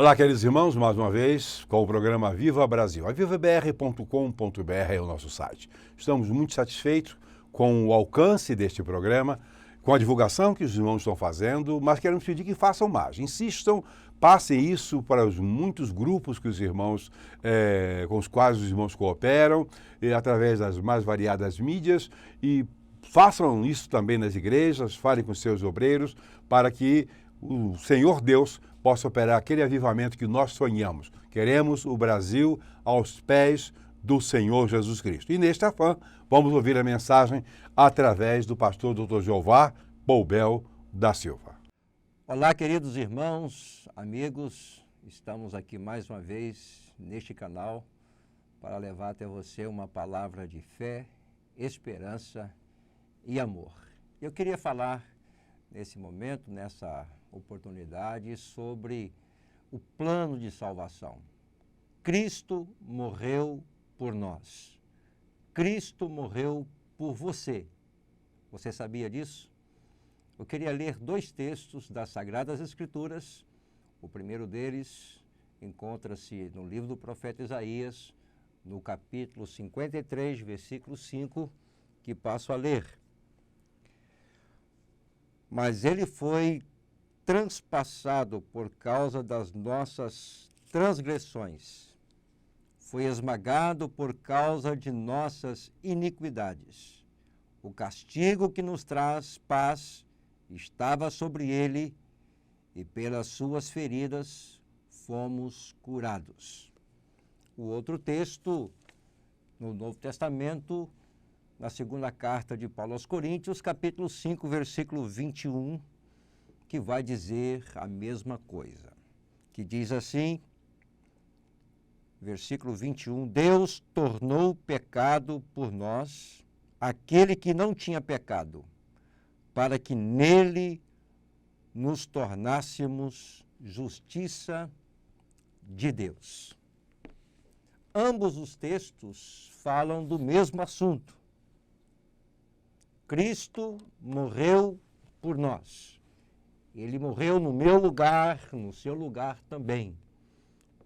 Olá, queridos irmãos, mais uma vez com o programa Viva Brasil. avivabr.com.br é o nosso site. Estamos muito satisfeitos com o alcance deste programa, com a divulgação que os irmãos estão fazendo, mas queremos pedir que façam mais. Insistam, passem isso para os muitos grupos que os irmãos, com os quais os irmãos cooperam, através das mais variadas mídias, e façam isso também nas igrejas, falem com seus obreiros, para que o Senhor Deus possa operar aquele avivamento que nós sonhamos. Queremos o Brasil aos pés do Senhor Jesus Cristo. E neste afã, vamos ouvir a mensagem através do pastor Dr. Jeová Poubel da Silva. Olá, queridos irmãos, amigos, estamos aqui mais uma vez neste canal para levar até você uma palavra de fé, esperança e amor. Eu queria falar nesse momento, nessa oportunidade, sobre o plano de salvação. Cristo morreu por nós. Cristo morreu por você. Você sabia disso? Eu queria ler dois textos das Sagradas Escrituras. O primeiro deles encontra-se no livro do profeta Isaías, no capítulo 53, versículo 5, que passo a ler. Mas ele foi transpassado por causa das nossas transgressões, foi esmagado por causa de nossas iniquidades. O castigo que nos traz paz estava sobre ele, e pelas suas feridas fomos curados. O outro texto, no Novo Testamento, na segunda carta de Paulo aos Coríntios, capítulo 5, versículo 21, que vai dizer a mesma coisa, que diz assim, versículo 21, Deus tornou pecado por nós aquele que não tinha pecado, para que nele nos tornássemos justiça de Deus. Ambos os textos falam do mesmo assunto. Cristo morreu por nós. Ele morreu no meu lugar, no seu lugar também.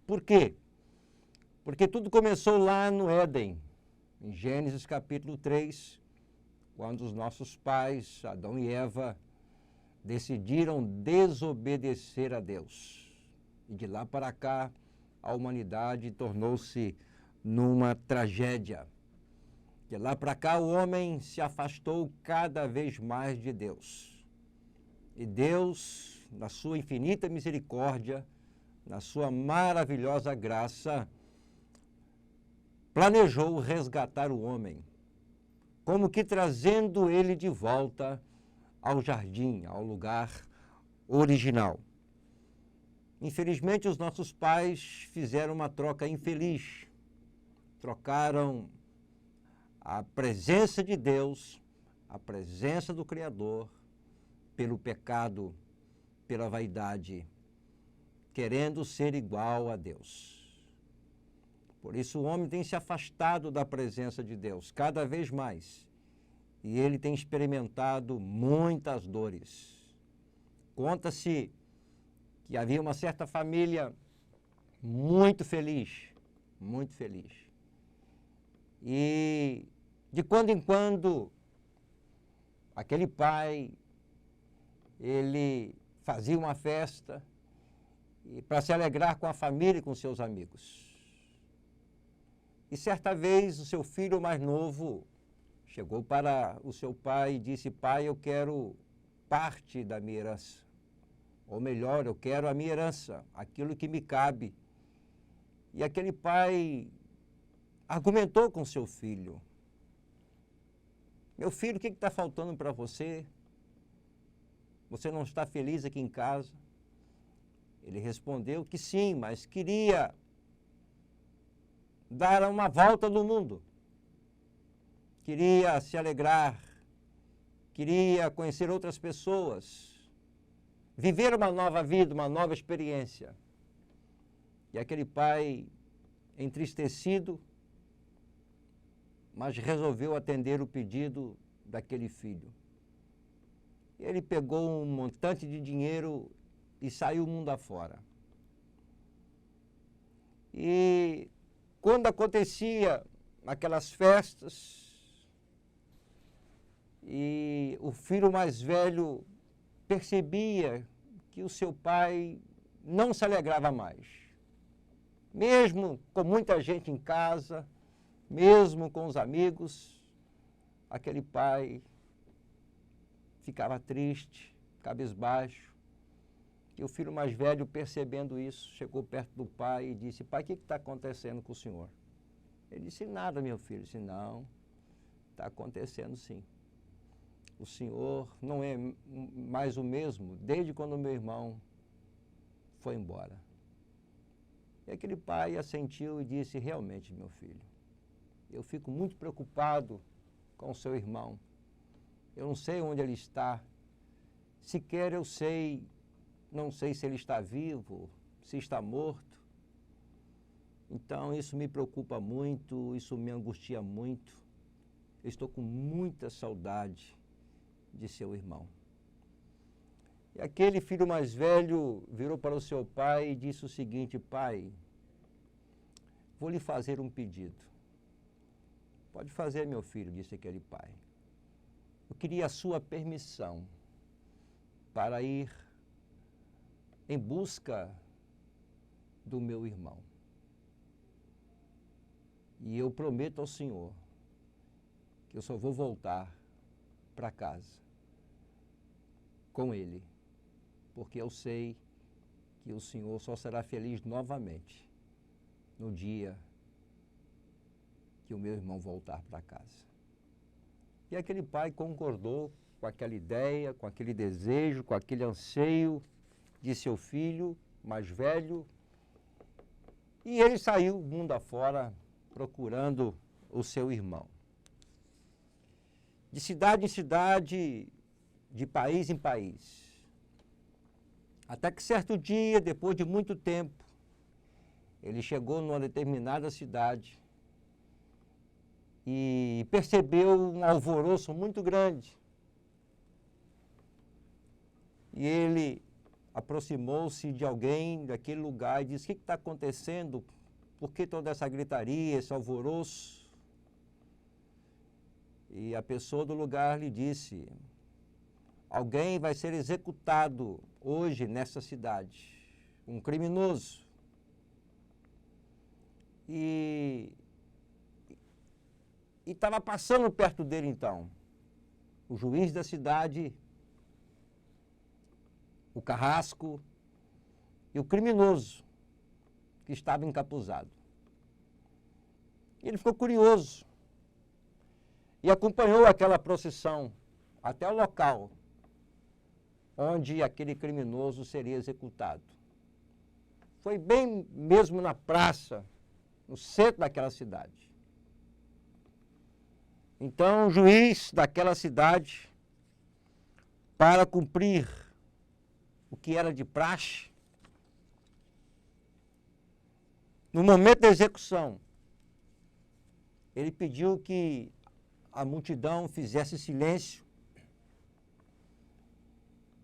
Por quê? Porque tudo começou lá no Éden, em Gênesis capítulo 3, quando os nossos pais, Adão e Eva, decidiram desobedecer a Deus. E de lá para cá, a humanidade tornou-se numa tragédia. De lá para cá, o homem se afastou cada vez mais de Deus. E Deus, na sua infinita misericórdia, na sua maravilhosa graça, planejou resgatar o homem, como que trazendo ele de volta ao jardim, ao lugar original. Infelizmente, os nossos pais fizeram uma troca infeliz. Trocaram a presença de Deus, a presença do Criador, pelo pecado, pela vaidade, querendo ser igual a Deus. Por isso o homem tem se afastado da presença de Deus cada vez mais, e ele tem experimentado muitas dores. Conta-se que havia uma certa família muito feliz, e de quando em quando aquele pai, ele fazia uma festa para se alegrar com a família e com seus amigos. E certa vez o seu filho mais novo chegou para o seu pai e disse, pai, eu quero parte da minha herança. Ou melhor, eu quero a minha herança, aquilo que me cabe. E aquele pai argumentou com seu filho. Meu filho, o que está faltando para você? Você não está feliz aqui em casa? Ele respondeu que sim, mas queria dar uma volta no mundo. Queria se alegrar, queria conhecer outras pessoas, viver uma nova vida, uma nova experiência. E aquele pai, entristecido, mas resolveu atender o pedido daquele filho. Ele pegou um montante de dinheiro e saiu o mundo afora. E quando acontecia aquelas festas, e o filho mais velho percebia que o seu pai não se alegrava mais. Mesmo com muita gente em casa, mesmo com os amigos, aquele pai ficava triste, cabisbaixo. E o filho mais velho, percebendo isso, chegou perto do pai e disse: pai, o que está acontecendo com o senhor? Ele disse: nada, meu filho. Ele disse: não, está acontecendo sim. O senhor não é mais o mesmo desde quando meu irmão foi embora. E aquele pai assentiu e disse: realmente, meu filho, eu fico muito preocupado com o seu irmão. Eu não sei onde ele está. Sequer eu sei, não sei se ele está vivo, se está morto. Então isso me preocupa muito, isso me angustia muito. Eu estou com muita saudade de seu irmão. E aquele filho mais velho virou para o seu pai e disse o seguinte: pai, vou lhe fazer um pedido. Pode fazer, meu filho, disse aquele pai. Eu queria a sua permissão para ir em busca do meu irmão. E eu prometo ao senhor que eu só vou voltar para casa com ele, porque eu sei que o senhor só será feliz novamente no dia que o meu irmão voltar para casa. E aquele pai concordou com aquela ideia, com aquele desejo, com aquele anseio de seu filho mais velho, e ele saiu mundo afora procurando o seu irmão. De cidade em cidade, de país em país. Até que certo dia, depois de muito tempo, ele chegou numa determinada cidade e percebeu um alvoroço muito grande. E ele aproximou-se de alguém daquele lugar e disse: o que está acontecendo? Por que toda essa gritaria, esse alvoroço? E a pessoa do lugar lhe disse: alguém vai ser executado hoje nessa cidade, um criminoso. E estava passando perto dele então o juiz da cidade, o carrasco e o criminoso que estava encapuzado. Ele ficou curioso e acompanhou aquela procissão até o local onde aquele criminoso seria executado. Foi bem mesmo na praça, no centro daquela cidade. Então o juiz daquela cidade, para cumprir o que era de praxe, no momento da execução, ele pediu que a multidão fizesse silêncio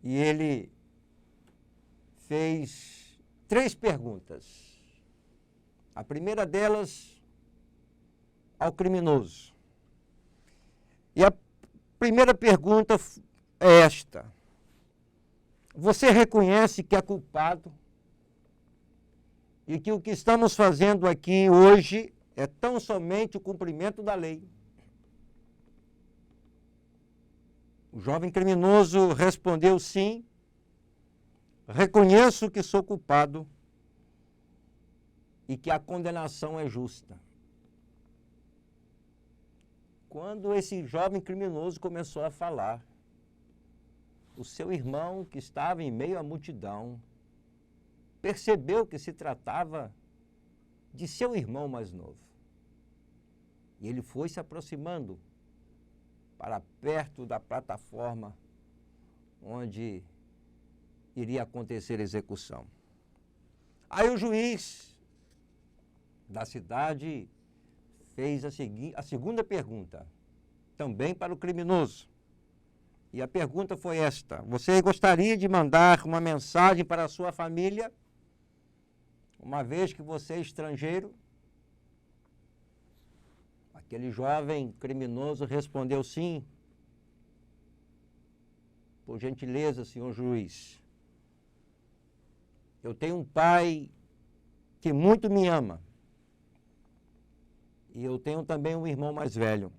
e ele fez 3 perguntas. A primeira delas ao criminoso. E a primeira pergunta é esta: você reconhece que é culpado e que o que estamos fazendo aqui hoje é tão somente o cumprimento da lei? O jovem criminoso respondeu: sim, reconheço que sou culpado e que a condenação é justa. Quando esse jovem criminoso começou a falar, o seu irmão, que estava em meio à multidão, percebeu que se tratava de seu irmão mais novo. E ele foi se aproximando para perto da plataforma onde iria acontecer a execução. Aí o juiz da cidade fez a segunda pergunta, também para o criminoso. E a pergunta foi esta: você gostaria de mandar uma mensagem para a sua família? uma vez que você é estrangeiro? Aquele jovem criminoso respondeu: sim. Por gentileza, senhor juiz, eu tenho um pai que muito me ama. E eu tenho também um irmão mais velho.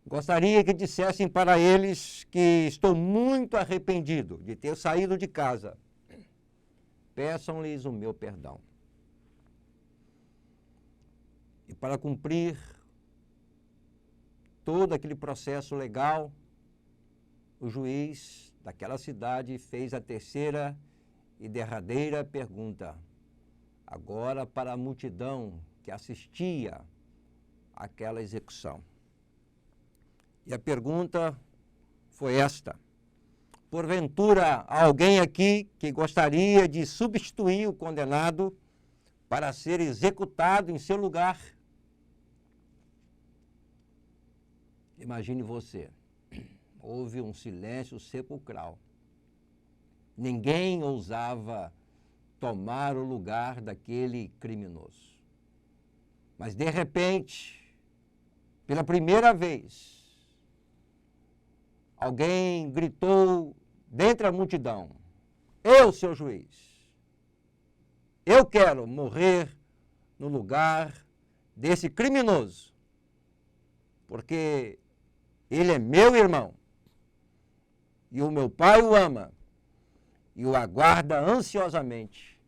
Gostaria que dissessem para eles que estou muito arrependido de ter saído de casa. Peçam-lhes o meu perdão. E para cumprir todo aquele processo legal, o juiz daquela cidade fez a terceira e derradeira pergunta, agora para a multidão que assistia àquela execução. E a pergunta foi esta: porventura há alguém aqui que gostaria de substituir o condenado para ser executado em seu lugar? Imagine você, houve um silêncio sepulcral. Ninguém ousava tomar o lugar daquele criminoso. Mas, de repente, pela primeira vez, alguém gritou dentre a multidão: eu, seu juiz, eu quero morrer no lugar desse criminoso, porque ele é meu irmão, e o meu pai o ama, e o aguarda ansiosamente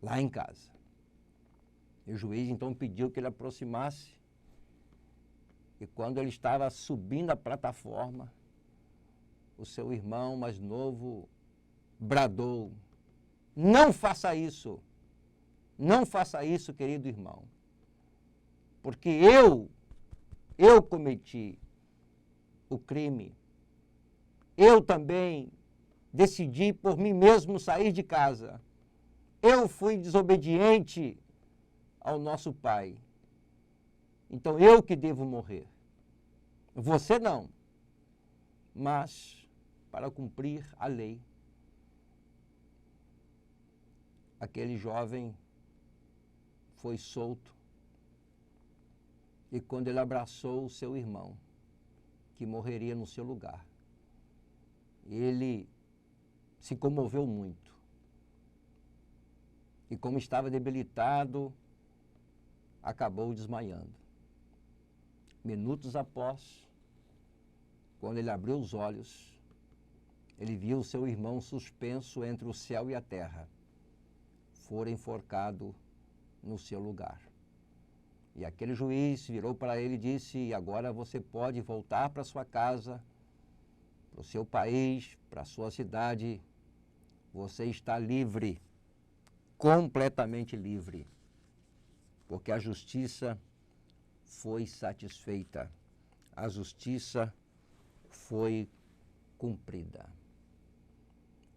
lá em casa. E o juiz então pediu que ele aproximasse, e quando ele estava subindo a plataforma, o seu irmão mais novo bradou: não faça isso, querido irmão, porque eu cometi o crime. Eu também decidi por mim mesmo sair de casa. Eu fui desobediente ao nosso pai. Então eu que devo morrer. Você não. Mas para cumprir a lei, aquele jovem foi solto. E quando ele abraçou o seu irmão, que morreria no seu lugar, ele se comoveu muito. E como estava debilitado, acabou desmaiando. Minutos após, quando ele abriu os olhos, ele viu o seu irmão suspenso entre o céu e a terra, fora enforcado no seu lugar. E aquele juiz virou para ele e disse: agora você pode voltar para sua casa, para o seu país, para a sua cidade. Você está livre, completamente livre, porque a justiça foi satisfeita, a justiça foi cumprida.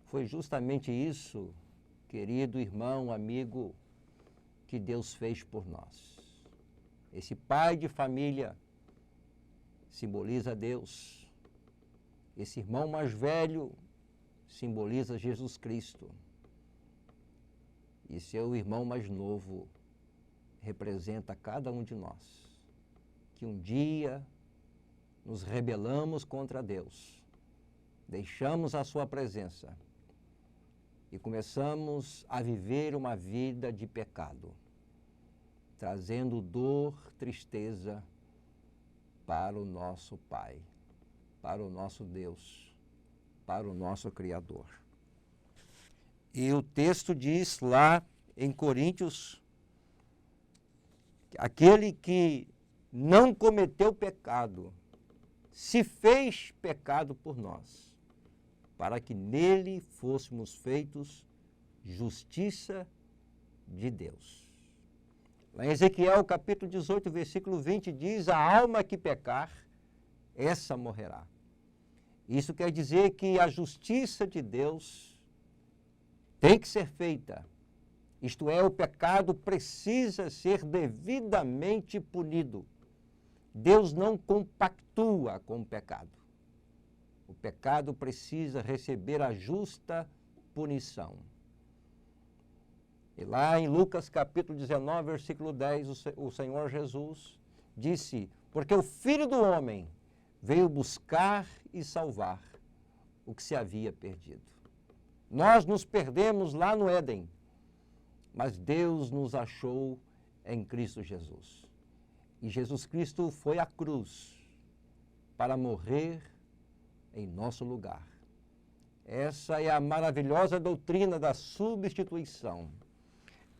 Foi justamente isso, querido irmão, amigo, que Deus fez por nós. Esse pai de família simboliza Deus. Esse irmão mais velho simboliza Jesus Cristo. E seu irmão mais novo representa cada um de nós, que um dia nos rebelamos contra Deus, deixamos a sua presença e começamos a viver uma vida de pecado, trazendo dor, tristeza para o nosso Pai, para o nosso Deus, para o nosso Criador. E o texto diz lá em Coríntios, aquele que não cometeu pecado, se fez pecado por nós, para que nele fôssemos feitos justiça de Deus. Lá em Ezequiel, capítulo 18, versículo 20, diz: a alma que pecar, essa morrerá. Isso quer dizer que a justiça de Deus tem que ser feita. Isto é, o pecado precisa ser devidamente punido. Deus não compactua com o pecado. O pecado precisa receber a justa punição. E lá em Lucas capítulo 19, versículo 10, o Senhor Jesus disse: porque o Filho do Homem veio buscar e salvar o que se havia perdido. Nós nos perdemos lá no Éden, mas Deus nos achou em Cristo Jesus. E Jesus Cristo foi à cruz para morrer em nosso lugar. Essa é a maravilhosa doutrina da substituição.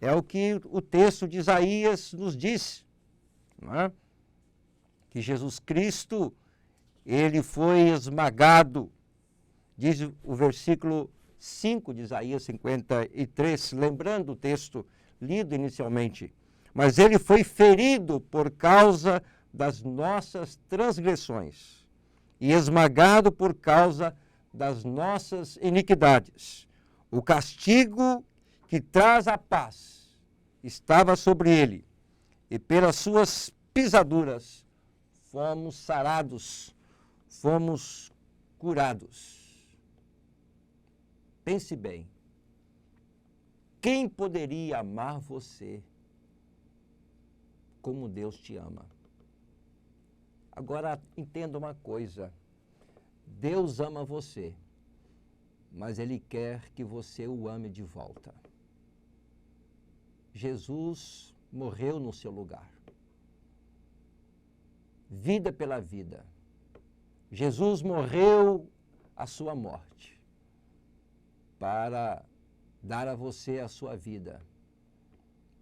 É o que o texto de Isaías nos diz, não é? Que Jesus Cristo, ele foi esmagado, diz o versículo 5 de Isaías 53, lembrando o texto lido inicialmente. Mas ele foi ferido por causa das nossas transgressões e esmagado por causa das nossas iniquidades. O castigo que traz a paz estava sobre ele, e pelas suas pisaduras fomos sarados, fomos curados. Pense bem, quem poderia amar você como Deus te ama? Agora entenda uma coisa, Deus ama você, mas Ele quer que você o ame de volta. Jesus morreu no seu lugar. Vida pela vida. Jesus morreu a sua morte para dar a você a sua vida.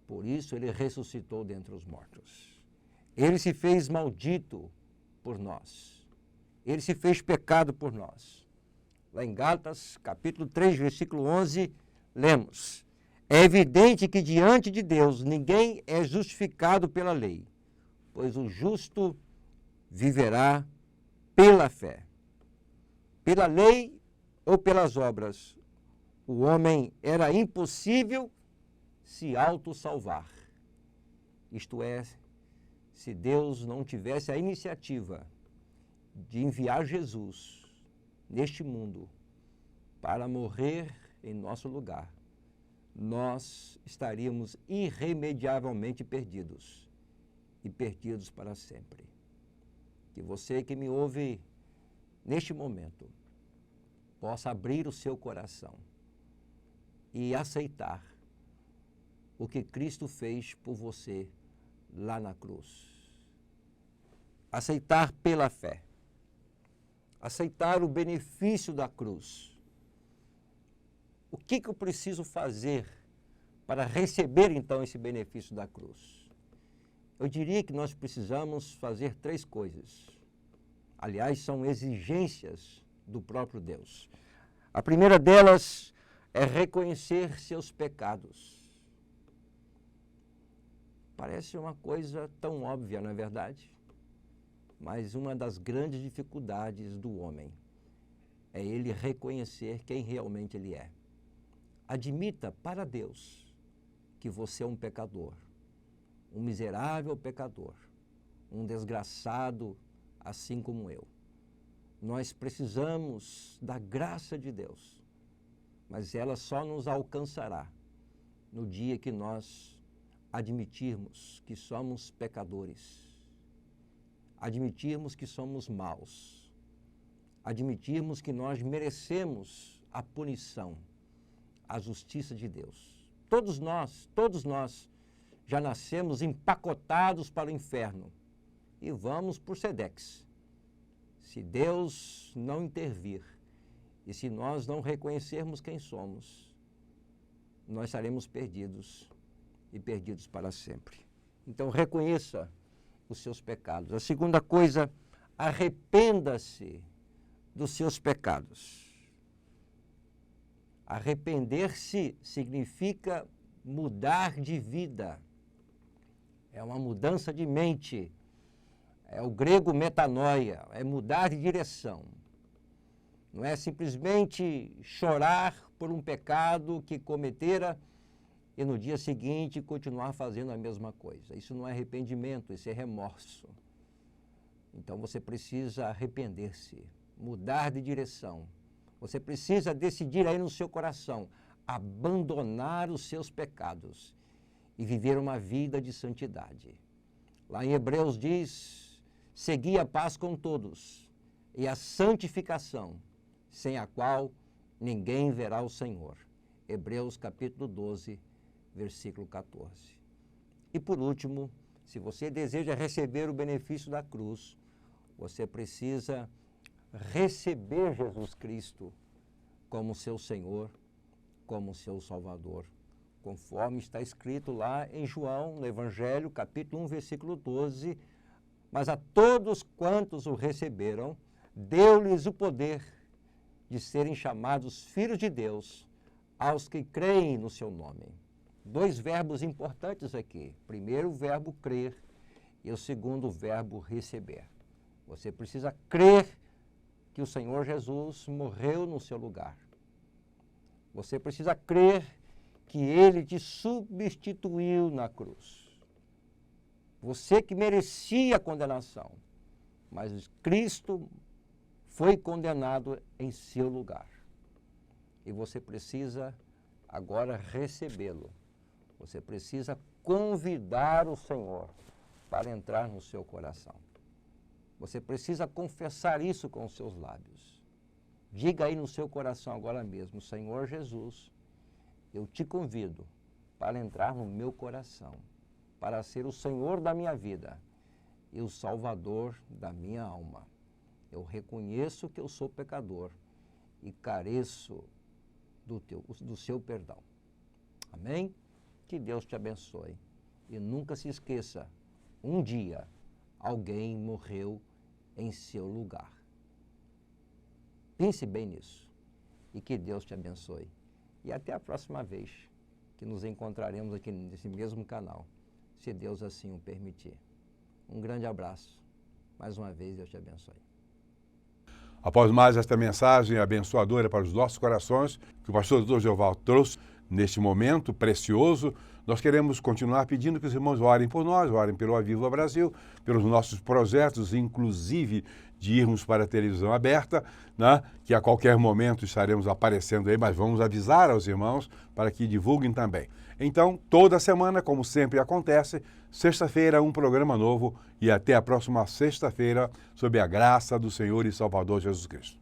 Por isso Ele ressuscitou dentre os mortos. Ele se fez maldito por nós. Ele se fez pecado por nós. Lá em Gálatas, capítulo 3, versículo 11, lemos: é evidente que diante de Deus ninguém é justificado pela lei, pois o justo viverá pela fé. Pela lei ou pelas obras, o homem era impossível se autossalvar. Isto é, se Deus não tivesse a iniciativa de enviar Jesus neste mundo para morrer em nosso lugar, nós estaríamos irremediavelmente perdidos, e perdidos para sempre. Que você que me ouve neste momento possa abrir o seu coração e aceitar o que Cristo fez por você lá na cruz. Aceitar pela fé. Aceitar o benefício da cruz. O que eu preciso fazer para receber, então, esse benefício da cruz? Eu diria que nós precisamos fazer 3 coisas. Aliás, são exigências do próprio Deus. A primeira delas é reconhecer seus pecados. Parece uma coisa tão óbvia, não é verdade? Mas uma das grandes dificuldades do homem é ele reconhecer quem realmente ele é. Admita para Deus que você é um pecador, um miserável pecador, um desgraçado assim como eu. Nós precisamos da graça de Deus, mas ela só nos alcançará no dia que nós admitirmos que somos pecadores, admitirmos que somos maus, admitirmos que nós merecemos a punição, a justiça de Deus. Todos nós já nascemos empacotados para o inferno e vamos por Sedex. Se Deus não intervir e se nós não reconhecermos quem somos, nós estaremos perdidos e perdidos para sempre. Então reconheça os seus pecados. A segunda coisa, arrependa-se dos seus pecados. Arrepender-se significa mudar de vida. É uma mudança de mente. É o grego metanoia, é mudar de direção. Não é simplesmente chorar por um pecado que cometera e no dia seguinte continuar fazendo a mesma coisa. Isso não é arrependimento, isso é remorso. Então você precisa arrepender-se, mudar de direção. Você precisa decidir aí no seu coração, abandonar os seus pecados e viver uma vida de santidade. Lá em Hebreus diz: segui a paz com todos e a santificação, sem a qual ninguém verá o Senhor. Hebreus capítulo 12, versículo 14. E por último, se você deseja receber o benefício da cruz, você precisa receber Jesus Cristo como seu Senhor, como seu Salvador, conforme está escrito lá em João, no Evangelho, capítulo 1, versículo 12. Mas a todos quantos o receberam, deu-lhes o poder de serem chamados filhos de Deus, aos que creem no seu nome. Dois verbos importantes aqui. Primeiro, o verbo crer, e o segundo, o verbo receber. Você precisa crer que o Senhor Jesus morreu no seu lugar. Você precisa crer que Ele te substituiu na cruz. Você que merecia a condenação, mas Cristo foi condenado em seu lugar. E você precisa agora recebê-lo. Você precisa convidar o Senhor para entrar no seu coração. Você precisa confessar isso com os seus lábios. Diga aí no seu coração agora mesmo: Senhor Jesus, eu te convido para entrar no meu coração, para ser o Senhor da minha vida e o Salvador da minha alma. Eu reconheço que eu sou pecador e careço do seu perdão. Amém? Que Deus te abençoe. E nunca se esqueça, um dia alguém morreu em seu lugar. Pense bem nisso. E que Deus te abençoe. E até a próxima vez que nos encontraremos aqui nesse mesmo canal, se Deus assim o permitir. Um grande abraço. Mais uma vez, Deus te abençoe. Após mais esta mensagem abençoadora para os nossos corações, que o pastor Dr. Jeová trouxe neste momento precioso, nós queremos continuar pedindo que os irmãos orem por nós, orem pelo Aviva Brasil, pelos nossos projetos, inclusive de irmos para a televisão aberta, né? Que a qualquer momento estaremos aparecendo aí, mas vamos avisar aos irmãos para que divulguem também. Então, toda semana, como sempre acontece, sexta-feira um programa novo e até a próxima sexta-feira, sob a graça do Senhor e Salvador Jesus Cristo.